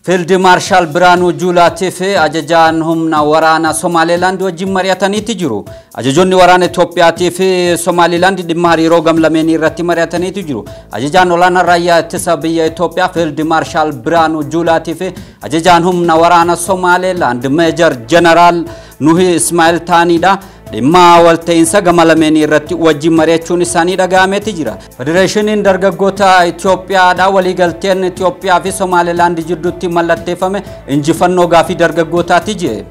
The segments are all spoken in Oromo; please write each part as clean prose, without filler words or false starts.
Field Marshal Birhaanuu Juulaatiif ajajaan humna waraana Somaliland wajjin mari'ataniiti jiru. Ajajoonni waraana Itoophiyaatiif Somaliland dhimma hariiroo gamlameenii irratti mari'ataniiti jiru. Ajajaan olaanaa raayyaa ittisa biyya Itoophiyaa Field Marshal Birhaanuu Juulaatiif ajajaan humna waraana Somaliland Major General Nuhi Ismail Taaniidha. Dhimma walta'iinsa gamlameenii irratti wajjin mari'achuun isaanii dhaga'ameeti jira. Federeeshiniin dargaggoota Itoophiyaadha waliigalteen Itoophiyaa fi Somaliland jidduutti mallatteeffame injifannoo gaafii dargaggootaati jedhe.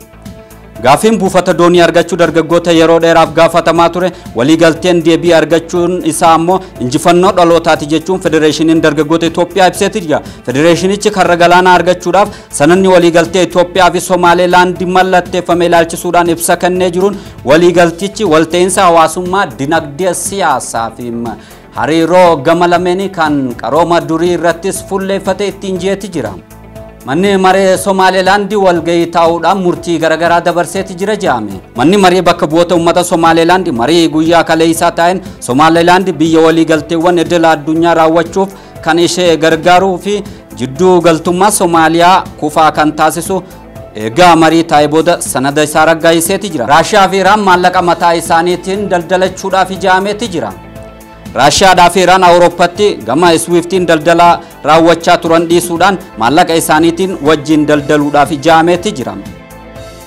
Gaafiin buufata doonii argachuu dargaggoota yeroo dheeraaf gaafatamaa ture waliigalteen deebii argachuun isaa ammoo injifannoo dhalootaati jechuun federeeshiniin dargaggoota Itoophiyaa ibseeti jira. Federeeshinichi karra galaanaa argachuudhaaf sanadni waliigaltee Itoophiyaa fi Somaliland mallatteeffame ilaalchisuudhaan ibsa kennee jiruun waliigaltichi walta'iinsa hawaasummaa dinagdee siyaasaa fi hariiroo gamlameenii kan qarooma durii irrattis fuulleeffatee ittiin jeeti jira. Manni maree Somaliland walgahii taa'uudhaan murtii garagaraa dabarseeti jira jedhame. Manni maree bakka bu'oota uummata Somaliland marii guyyaa kaleessaa ta'een Somaliland biyya waliigalteewwan idil addunyaa raawwachuuf kan ishee gargaaruu fi jidduu galtummaa Somaaliyaa kufaa kan taasisu egaa marii taa'ee booda sanada isaa raggaasiseeti jira. Raashiyaa fi Iraan maallaqa mataa isaaniitiin daldalachuudhaaf jedhameeti jira. Raashiyaa fi Iraan Awurooppaatti gama Swiiftiin daldala raawwachaa turan dhiisuudhaan maallaqa isaaniitiin wajjin daldaluudhaaf jedhameeti jira.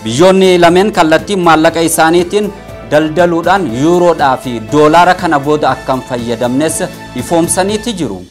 Biyyoonni lameen kallattiin maallaqa isaaniitiin daldaluudhaan yuuroodhaa fi doolaara kana booda akkam fayyadamnes ifoomsaniiti jiru.